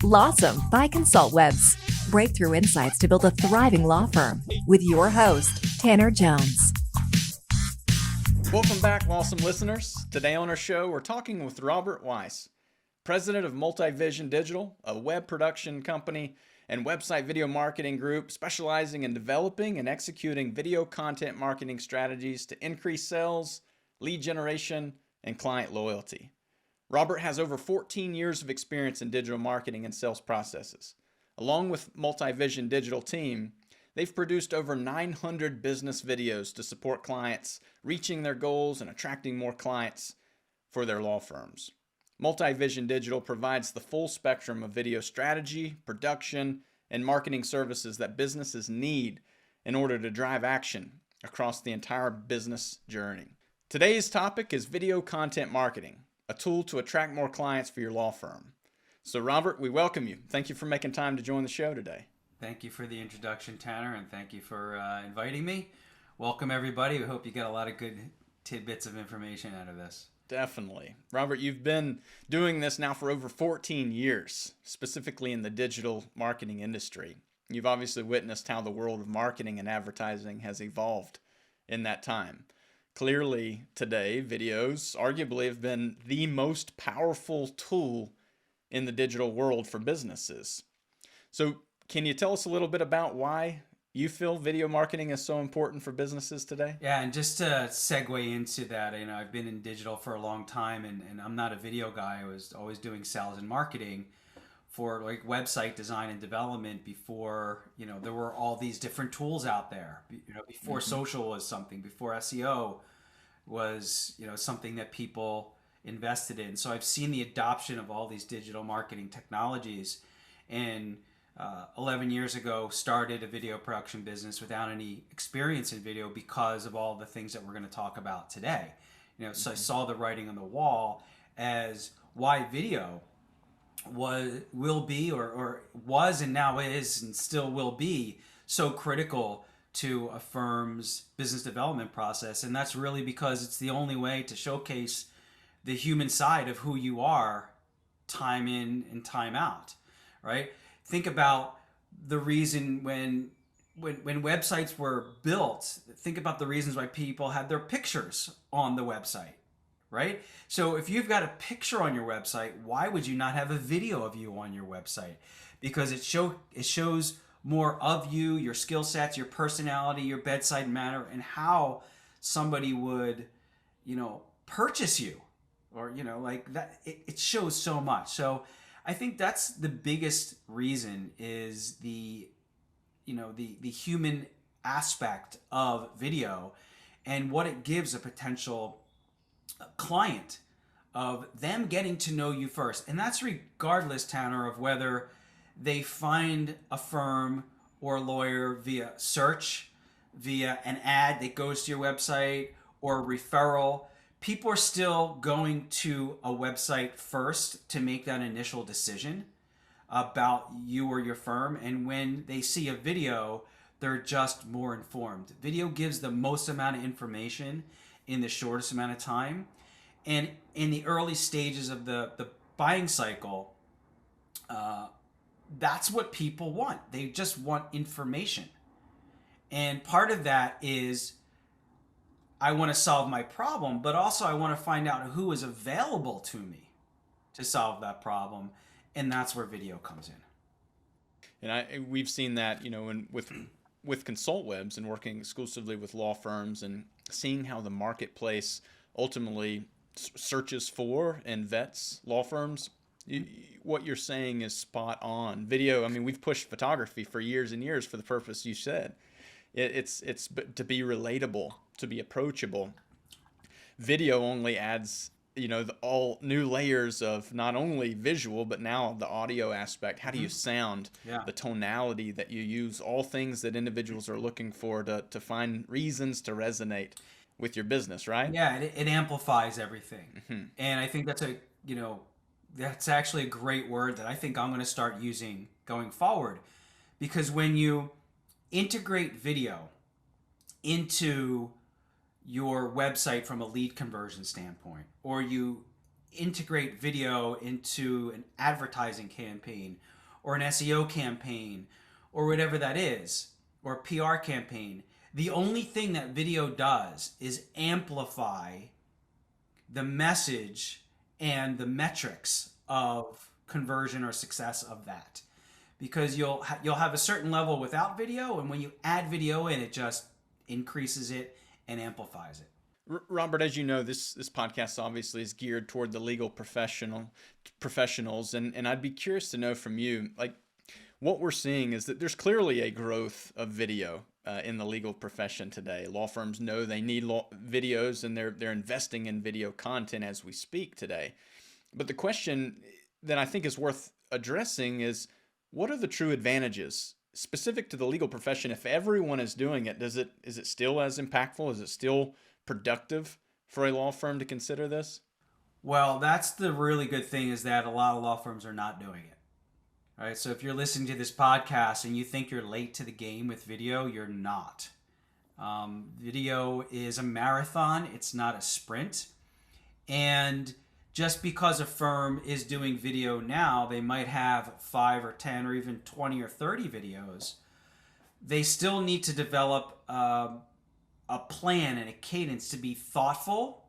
Lawsome by ConsultWebs. Breakthrough insights to build a thriving law firm with your host, Tanner Jones. Welcome back, Lawsome listeners. Today on our show, we're talking with Robert Weiss, president of MultiVision Digital, a web production company and website video marketing group specializing in developing and executing video content marketing strategies to increase sales, lead generation, and client loyalty. Robert has over 14 years of experience in digital marketing and sales processes. Along with MultiVision Digital team, they've produced over 900 business videos to support clients reaching their goals and attracting more clients for their law firms. MultiVision Digital provides the full spectrum of video strategy, production, and marketing services that businesses need in order to drive action across the entire business journey. Today's topic is video content marketing, a tool to attract more clients for your law firm. So Robert, we welcome you. Thank you for making time to join the show today. Thank you for the introduction, Tanner, and thank you for inviting me. Welcome, everybody. We hope you got a lot of good tidbits of information out of this. Definitely. Robert, you've been doing this now for over 14 years, specifically in the digital marketing industry. You've obviously witnessed how the world of marketing and advertising has evolved in that time. Clearly, today, videos arguably have been the most powerful tool in the digital world for businesses. So, can you tell us a little bit about why you feel video marketing is so important for businesses today? Yeah, and just to segue into that, I've been in digital for a long time, and I'm not a video guy. I was always doing sales and marketing for like website design and development before, there were all these different tools out there. Before social was something, before SEO was, something that people invested in. So I've seen the adoption of all these digital marketing technologies, and 11 years ago started a video production business without any experience in video because of all the things that we're going to talk about today. So I saw the writing on the wall as why video will be or was and now is and still will be so critical to a firm's business development process. And that's really because it's the only way to showcase the human side of who you are time in and time out, right? Think about the reason when websites were built, think about the reasons why people had their pictures on the website, right? So if you've got a picture on your website, why would you not have a video of you on your website? Because it shows more of you, your skill sets, your personality, your bedside manner, and how somebody would, purchase you, or like that. It shows so much. So I think that's the biggest reason is the human aspect of video and what it gives a potential client of them getting to know you first. And that's regardless, Tanner, of whether they find a firm or a lawyer via search, via an ad that goes to your website, or referral. People are still going to a website first to make that initial decision about you or your firm. And when they see a video, they're just more informed. Video gives the most amount of information in the shortest amount of time. And in the early stages of the buying cycle, that's what people want. They just want information. And part of that is I want to solve my problem, but also I want to find out who is available to me to solve that problem. And that's where video comes in. And we've seen that, with ConsultWebs and working exclusively with law firms and seeing how the marketplace ultimately searches for and vets law firms. What you're saying is spot on. Video, we've pushed photography for years and years for the purpose you said. It's to be relatable, to be approachable. Video only adds, all new layers of not only visual, but now the audio aspect. How do you sound? Yeah. The tonality that you use, all things that individuals are looking for to find reasons to resonate with your business, right? Yeah, it amplifies everything. Mm-hmm. And I think that's actually a great word that I think I'm going to start using going forward, because when you integrate video into your website from a lead conversion standpoint, or you integrate video into an advertising campaign or an SEO campaign or whatever that is, or a PR campaign, the only thing that video does is amplify the message and the metrics of conversion or success of that. Because you'll have a certain level without video, and when you add video in, it just increases it and amplifies it. Robert, as you know, this podcast obviously is geared toward the legal professionals, and I'd be curious to know from you, like, what we're seeing is that there's clearly a growth of video in the legal profession today. Law firms know they need videos, and they're investing in video content as we speak today. But the question that I think is worth addressing is, what are the true advantages specific to the legal profession? If everyone is doing it, is it still as impactful? Is it still productive for a law firm to consider this? Well, that's the really good thing, is that a lot of law firms are not doing it. All right, so if you're listening to this podcast and you think you're late to the game with video, you're not. Video is a marathon, it's not a sprint. And just because a firm is doing video now, they might have 5 or 10 or even 20 or 30 videos. They still need to develop a plan and a cadence to be thoughtful,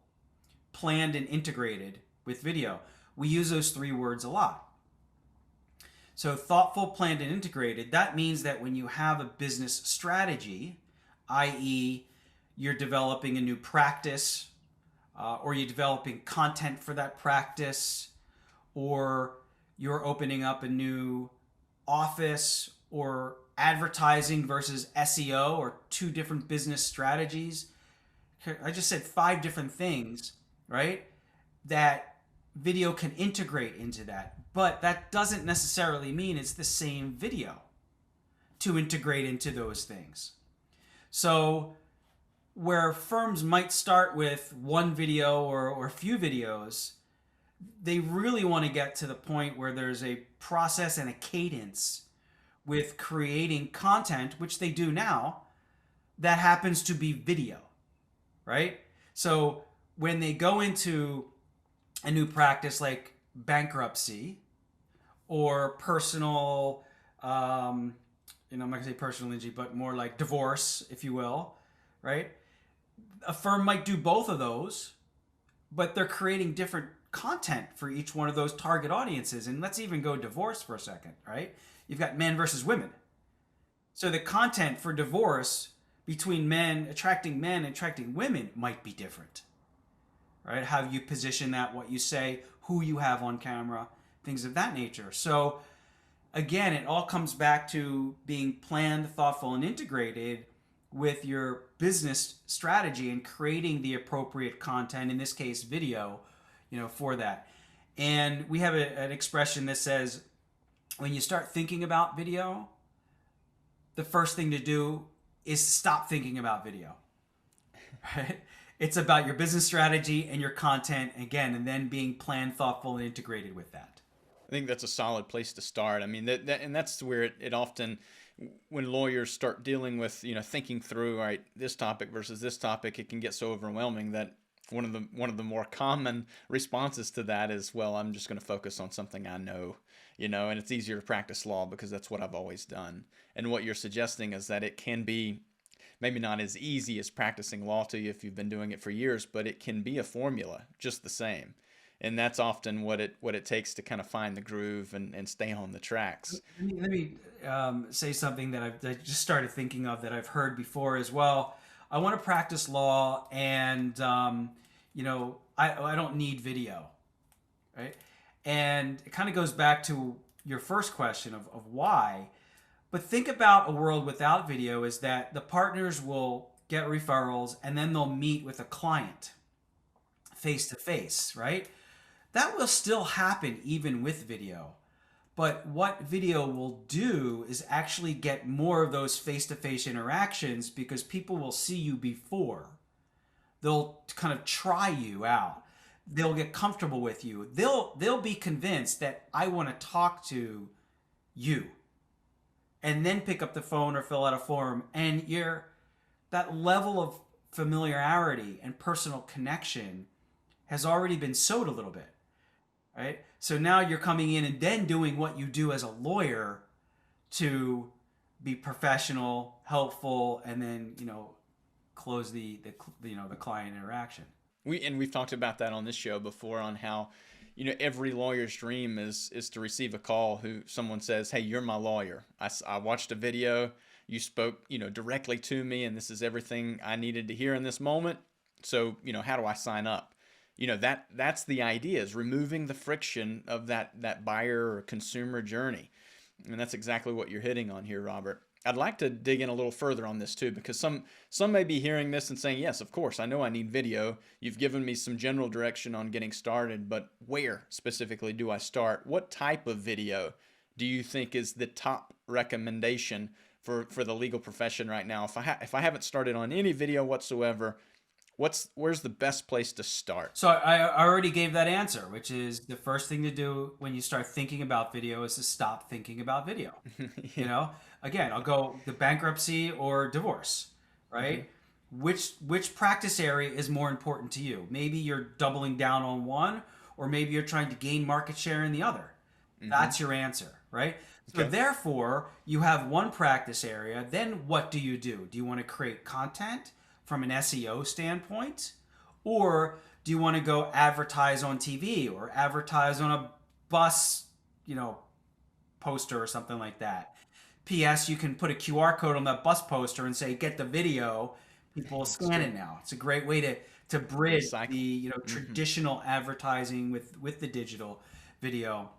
planned, and integrated with video. We use those 3 words a lot. So thoughtful, planned, and integrated, that means that when you have a business strategy, i.e. you're developing a new practice, or you're developing content for that practice, or you're opening up a new office, or advertising versus SEO, or 2 different business strategies. I just said 5 different things, right? That video can integrate into that. But that doesn't necessarily mean it's the same video to integrate into those things. So where firms might start with 1 video or a few videos, they really want to get to the point where there's a process and a cadence with creating content, which they do now, that happens to be video, right? So when they go into a new practice like bankruptcy or personal, I'm not gonna say personal injury, but more like divorce, if you will, right? A firm might do both of those, but they're creating different content for each one of those target audiences. And let's even go divorce for a second, right? You've got men versus women. So the content for divorce between men attracting women might be different, right? How you position that, what you say, who you have on camera, things of that nature. So again, it all comes back to being planned, thoughtful, and integrated with your business strategy and creating the appropriate content, in this case video, for that. And we have an expression that says, when you start thinking about video, the first thing to do is stop thinking about video, right? It's about your business strategy and your content, again, and then being planned, thoughtful, and integrated with that. I think that's a solid place to start. I mean, and that's where it often, when lawyers start dealing with, thinking through, all right, this topic versus this topic, it can get so overwhelming that one of the more common responses to that is, well, I'm just going to focus on something I know, and it's easier to practice law because that's what I've always done. And what you're suggesting is that it can be maybe not as easy as practicing law to you if you've been doing it for years, but it can be a formula just the same. And that's often what it takes to kind of find the groove and stay on the tracks. Let me say something that I just started thinking of that I've heard before as well. I want to practice law, and I don't need video, right? And it kind of goes back to your first question of why. But think about a world without video, is that the partners will get referrals and then they'll meet with a client face to face, right? That will still happen even with video. But what video will do is actually get more of those face-to-face interactions, because people will see you before. They'll kind of try you out. They'll get comfortable with you. They'll be convinced that I want to talk to you, and then pick up the phone or fill out a form. And that level of familiarity and personal connection has already been sowed a little bit. right? So now you're coming in and then doing what you do as a lawyer to be professional, helpful, and then, close the client interaction. We've talked about that on this show before, on how, every lawyer's dream is to receive a call who someone says, "Hey, you're my lawyer. I watched a video. You spoke, directly to me, and this is everything I needed to hear in this moment. So, how do I sign up?" That's the idea, is removing the friction of that buyer or consumer journey. And that's exactly what you're hitting on here, Robert. I'd like to dig in a little further on this too, because some may be hearing this and saying, "Yes, of course, I know I need video. You've given me some general direction on getting started, but where specifically do I start? What type of video do you think is the top recommendation for the legal profession right now? If I haven't started on any video whatsoever, where's the best place to start?" So I already gave that answer, which is the first thing to do when you start thinking about video is to stop thinking about video. Again, I'll go the bankruptcy or divorce, right? Which practice area is more important to you? Maybe you're doubling down on one, or maybe you're trying to gain market share in the other. That's your answer, right? So therefore, you have one practice area. Then what do? Do you want to create content from an SEO standpoint, or do you want to go advertise on TV or advertise on a bus, poster or something like that? P.S. You can put a QR code on that bus poster and say, "Get the video." People will scan it now. It's a great way to bridge the traditional advertising with the digital video,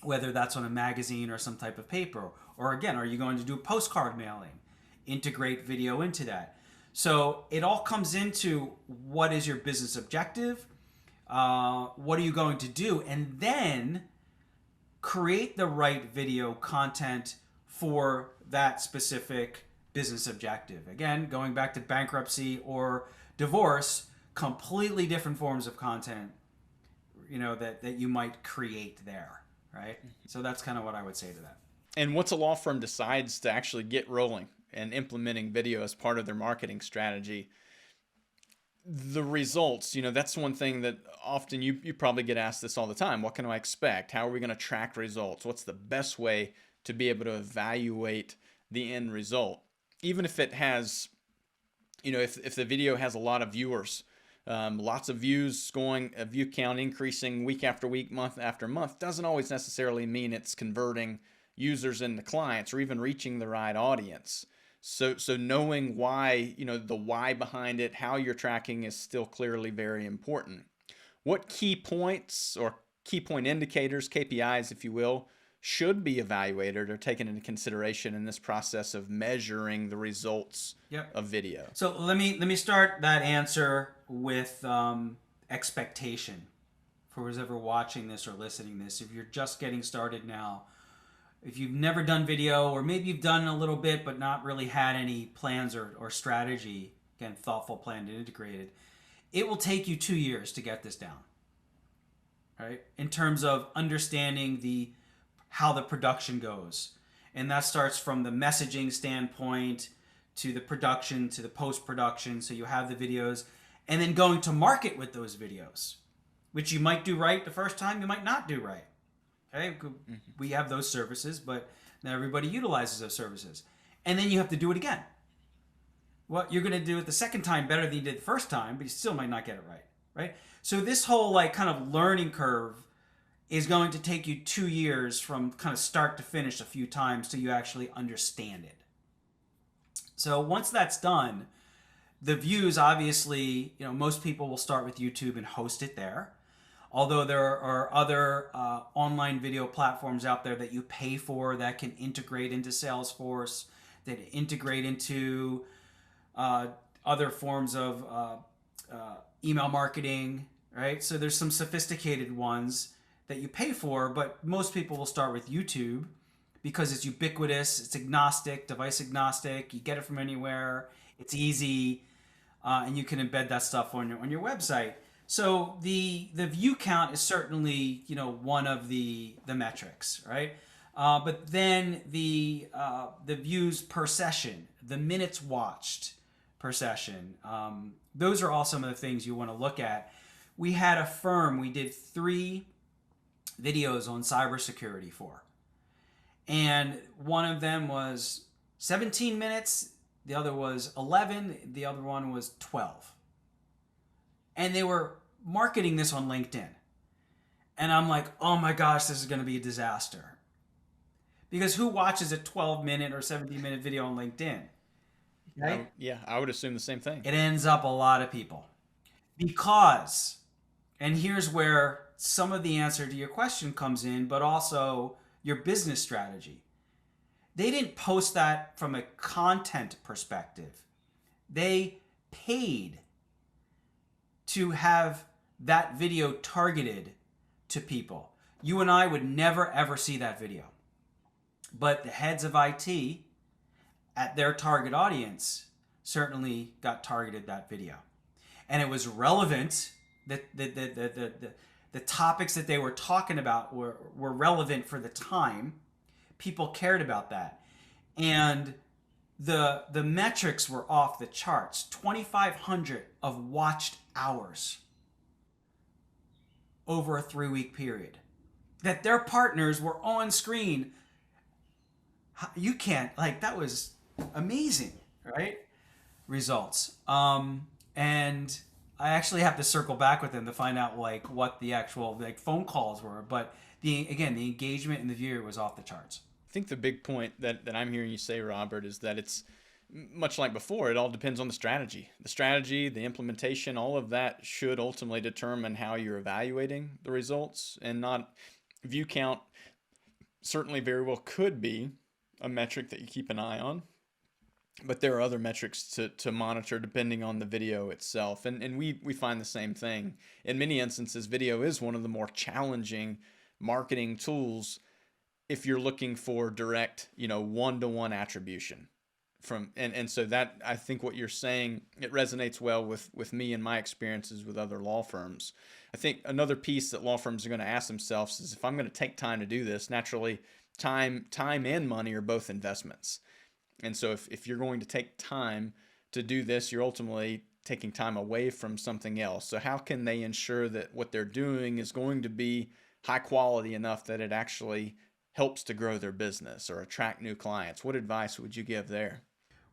whether that's on a magazine or some type of paper. Or again, are you going to do a postcard mailing? Integrate video into that. So it all comes into what is your business objective, what are you going to do, and then create the right video content for that specific business objective. Again, going back to bankruptcy or divorce, completely different forms of content, that you might create there, right? So that's kind of what I would say to that. And once a law firm decides to actually get rolling and implementing video as part of their marketing strategy, the results, that's one thing that often you probably get asked this all the time. What can I expect? How are we going to track results? What's the best way to be able to evaluate the end result? Even if it has, if the video has a lot of viewers, lots of views going, a view count increasing week after week, month after month, doesn't always necessarily mean it's converting users into clients or even reaching the right audience. So knowing why, the why behind it, how you're tracking, is still clearly very important. What key points or key point indicators, KPIs, if you will, should be evaluated or taken into consideration in this process of measuring the results of video? So let me start that answer with expectation for who's ever watching this or listening to this. If you're just getting started now, if you've never done video, or maybe you've done a little bit but not really had any plans or strategy, again, thoughtful, planned, and integrated, it will take you 2 years to get this down, right? In terms of understanding how the production goes. And that starts from the messaging standpoint to the production to the post-production. So you have the videos, and then going to market with those videos, which you might do right the first time, you might not do right. Okay, we have those services, but not everybody utilizes those services. And then you have to do it again. Well, you're going to do it the second time better than you did the first time, but you still might not get it right, right? So this whole kind of learning curve is going to take you 2 years from kind of start to finish a few times till you actually understand it. So once that's done, the views, obviously, most people will start with YouTube and host it there. Although there are other online video platforms out there that you pay for that can integrate into Salesforce, that integrate into other forms of email marketing, right? So there's some sophisticated ones that you pay for, but most people will start with YouTube because it's ubiquitous, it's agnostic, device agnostic, you get it from anywhere, it's easy, and you can embed that stuff on your website. So the view count is certainly one of the metrics, right? But then the views per session, the minutes watched per session, those are all some of the things you want to look at. We had a firm, we did 3 videos on cybersecurity for. And one of them was 17 minutes, the other was 11, the other one was 12. And they were marketing this on LinkedIn. And I'm like, oh my gosh, this is going to be a disaster. Because who watches a 12-minute or 17-minute video on LinkedIn? Right? Yeah, I would assume the same thing. It ends up a lot of people. Because, and here's where some of the answer to your question comes in, but also your business strategy. They didn't post that from a content perspective. They paid to have that video targeted to people. You and I would never ever see that video. But the heads of IT at their target audience certainly got targeted that video. And it was relevant. The topics that they were talking about were relevant for the time. People cared about that. And the metrics were off the charts. 2,500 of watched hours over a 3-week period. That their partners were on screen. You can't, like, that was amazing, right? Results. And I actually have to circle back with them to find out like what the actual like phone calls were. But the engagement in the viewer was off the charts. I think the big point that I'm hearing you say, Robert, is that it's much like before. It all depends on the strategy. The strategy, the implementation, all of that should ultimately determine how you're evaluating the results, and not view count. Certainly very well could be a metric that you keep an eye on. But there are other metrics to monitor depending on the video itself. And we find the same thing. In many instances, video is one of the more challenging marketing tools if you're looking for direct, one-to-one attribution. And so that, I think what you're saying, it resonates well with me and my experiences with other law firms. I think another piece that law firms are going to ask themselves is, if I'm going to take time to do this, naturally, time and money are both investments. And so if you're going to take time to do this, you're ultimately taking time away from something else. So how can they ensure that what they're doing is going to be high quality enough that it actually helps to grow their business or attract new clients? What advice would you give there?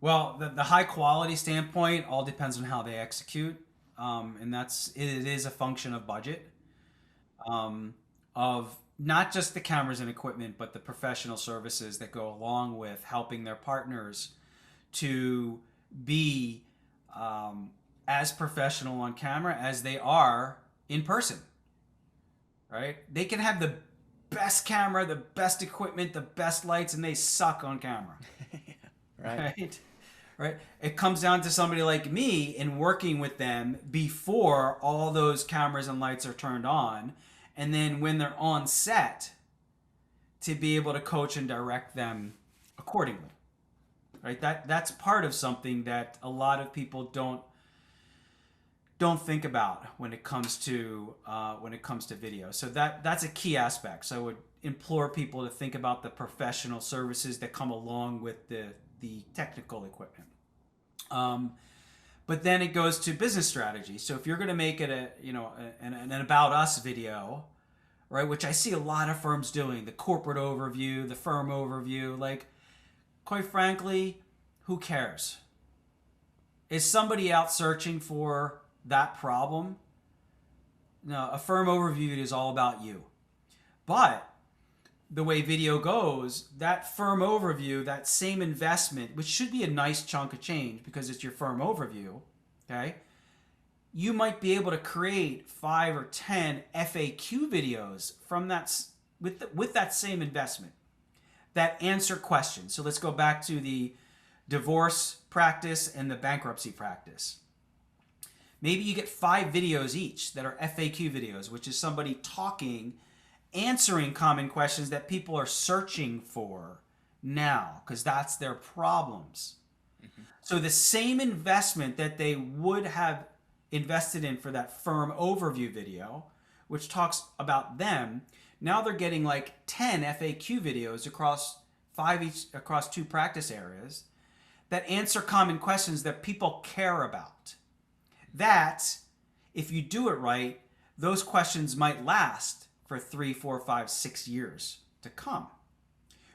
Well, the high quality standpoint all depends on how they execute. And it is a function of budget, of not just the cameras and equipment, but the professional services that go along with helping their partners to be as professional on camera as they are in person, right? They can have the best camera, the best equipment, the best lights, and they suck on camera. Right? It comes down to somebody like me and working with them before all those cameras and lights are turned on. And then when they're on set, to be able to coach and direct them accordingly, right? That's part of something that a lot of people don't think about when it comes to video. So that's a key aspect. So I would implore people to think about the professional services that come along with the technical equipment. But then it goes to business strategy. So if you're going to make it an about us video, right, which I see a lot of firms doing, the corporate overview, the firm overview, like, quite frankly, who cares? Is somebody out searching for that problem? No, a firm overview is all about you. But the way video goes, that firm overview, that same investment, which should be a nice chunk of change because it's your firm overview, okay? You might be able to create 5 or 10 FAQ videos from that with that same investment that answer questions. So let's go back to the divorce practice and the bankruptcy practice. Maybe you get 5 videos each that are FAQ videos, which is somebody talking, answering common questions that people are searching for now because that's their problems. Mm-hmm. So the same investment that they would have invested in for that firm overview video, which talks about them, now they're getting like 10 FAQ videos across 2 practice areas that answer common questions that people care about. That, if you do it right, those questions might last for for 3, 4, 5, 6 years to come,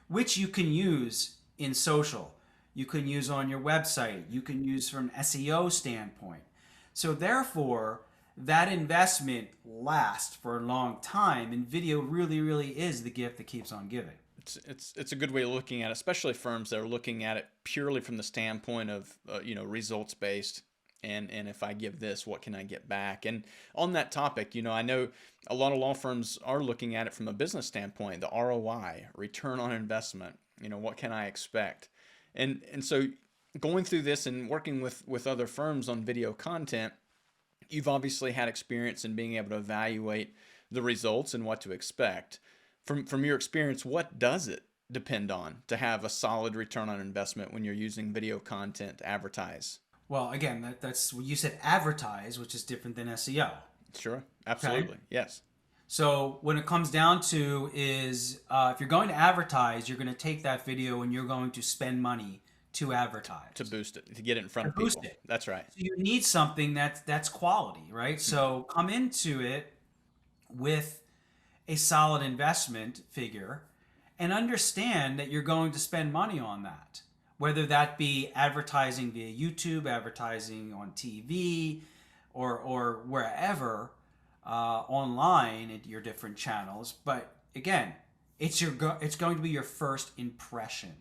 which you can use in social. You can use on your website. You can use from an SEO standpoint. So therefore, that investment lasts for a long time, and video really, really is the gift that keeps on giving. It's a good way of looking at it, especially firms that are looking at it purely from the standpoint of results based, and if I give this, what can I get back? And on that topic, I know a lot of law firms are looking at it from a business standpoint, the ROI, return on investment. What can I expect? And so going through this and working with other firms on video content, you've obviously had experience in being able to evaluate the results and what to expect. From your experience, what does it depend on to have a solid return on investment when you're using video content to advertise? Well, again, that's what you said, advertise, which is different than SEO. Sure, absolutely, okay. Yes. So when it comes down to is if you're going to advertise, you're going to take that video and you're going to spend money to advertise. To boost it, to get it in front of people. Boost it. That's right. So you need something that's quality, right? Mm-hmm. So come into it with a solid investment figure and understand that you're going to spend money on that, whether that be advertising via YouTube, advertising on TV, or wherever online at your different channels. But again, it's going to be your first impression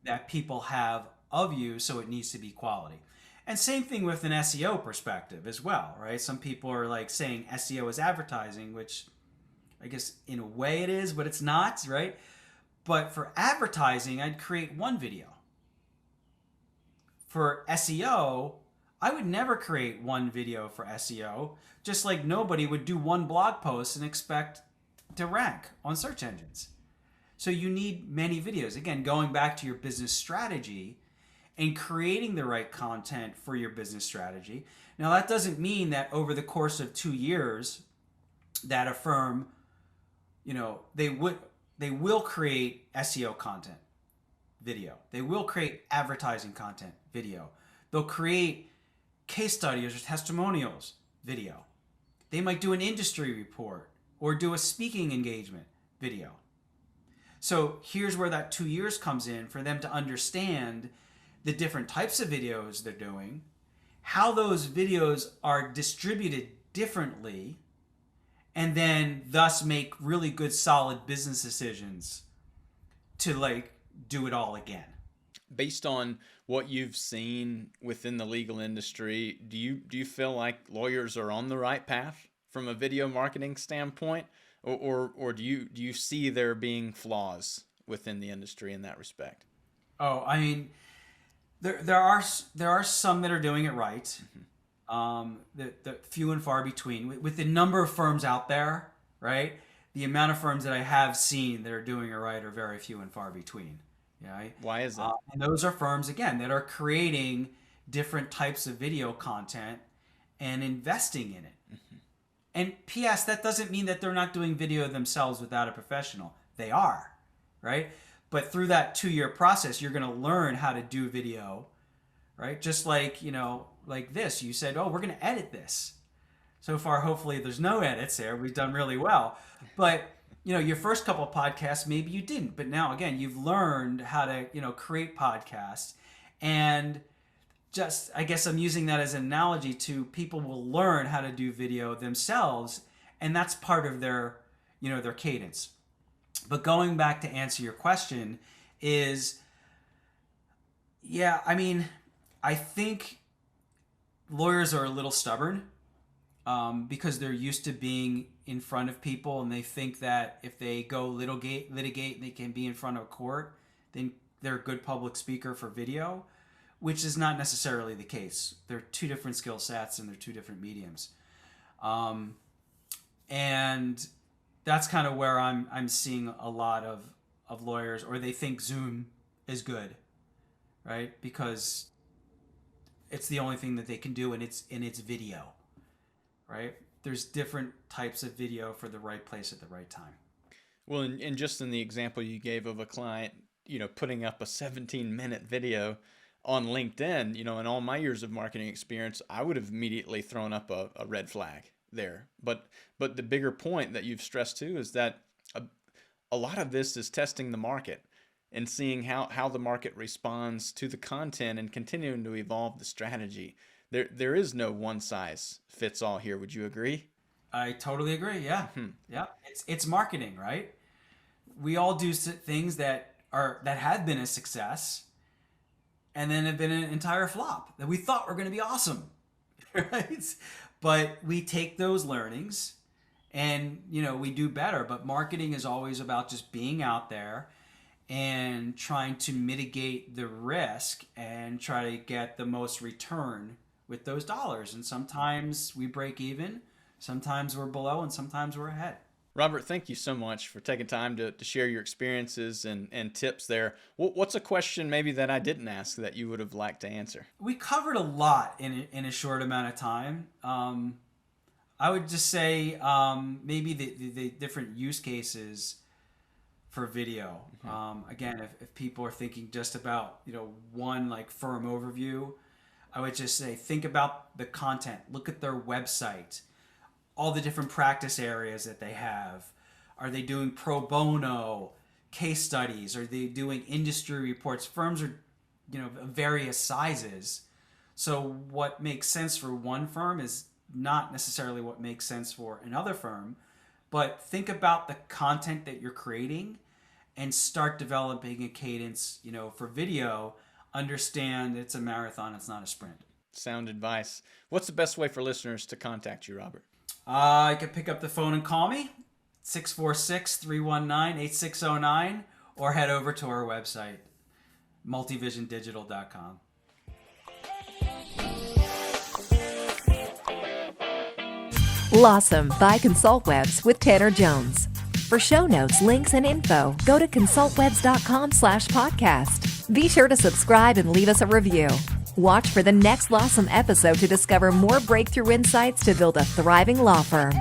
that people have of you, so it needs to be quality. And same thing with an SEO perspective as well, right? Some people are like saying SEO is advertising, which I guess in a way it is, but it's not, right? But for advertising, I'd create one video. For SEO, I would never create one video for SEO, just like nobody would do one blog post and expect to rank on search engines. So you need many videos. Again, going back to your business strategy and creating the right content for your business strategy. Now, that doesn't mean that over the course of 2 years that a firm, they will create SEO content, video. They will create advertising content, video. They'll create case studies or testimonials, video. They might do an industry report or do a speaking engagement, video. So here's where that 2 years comes in for them to understand the different types of videos they're doing, how those videos are distributed differently, and then thus make really good solid business decisions to do it all again. Based on what you've seen within the legal industry, do you feel like lawyers are on the right path from a video marketing standpoint, or do you see there being flaws within the industry in that respect? Oh, I mean, there are some that are doing it right. Mm-hmm. The few and far between. With the number of firms out there, right? The amount of firms that I have seen that are doing it right are very few and far between. Yeah. Why is that? And those are firms, again, that are creating different types of video content and investing in it. Mm-hmm. And P.S., that doesn't mean that they're not doing video themselves without a professional. They are, right? But through that 2-year process, you're going to learn how to do video, right? Just like, like this, you said, oh, we're going to edit this. So far, hopefully there's no edits there. We've done really well. But, your first couple of podcasts, maybe you didn't. But now, again, you've learned how to, create podcasts. And just, I guess I'm using that as an analogy to people will learn how to do video themselves. And that's part of their, their cadence. But going back to answer your question is, yeah, I mean, I think lawyers are a little stubborn because they're used to being in front of people, and they think that if they go litigate, they can be in front of a court, then they're a good public speaker for video, which is not necessarily the case. They're two different skill sets and they're two different mediums. And that's kind of where I'm seeing a lot of lawyers, or they think Zoom is good, right? Because it's the only thing that they can do, and it's video, right? There's different types of video for the right place at the right time. Well, and just in the example you gave of a client, putting up a 17-minute video on LinkedIn, in all my years of marketing experience, I would have immediately thrown up a red flag there. But the bigger point that you've stressed too is that a lot of this is testing the market and seeing how the market responds to the content and continuing to evolve the strategy. There is no one size fits all here. Would you agree? I totally agree. Yeah. Yeah. It's marketing, right? We all do things that have been a success and then have been an entire flop that we thought were going to be awesome, right? But we take those learnings and, we do better. But marketing is always about just being out there and trying to mitigate the risk and try to get the most return with those dollars. And sometimes we break even, sometimes we're below, and sometimes we're ahead. Robert, thank you so much for taking time to share your experiences and tips there. What's a question maybe that I didn't ask that you would have liked to answer? We covered a lot in a short amount of time. I would just say maybe the different use cases for video. Again, if people are thinking just about one like firm overview, I would just say think about the content. Look at their website. All the different practice areas that they have. Are they doing pro bono, case studies? Are they doing industry reports? Firms are, of various sizes. So what makes sense for one firm is not necessarily what makes sense for another firm. But think about the content that you're creating and start developing a cadence, for video. Understand it's a marathon, it's not a sprint. Sound advice. What's the best way for listeners to contact you, Robert? You can pick up the phone and call me, 646-319-8609, or head over to our website, MultiVisionDigital.com. Lawsome by ConsultWebs with Tanner Jones. For show notes, links, and info, go to consultwebs.com/podcast. Be sure to subscribe and leave us a review. Watch for the next Lawsome episode to discover more breakthrough insights to build a thriving law firm.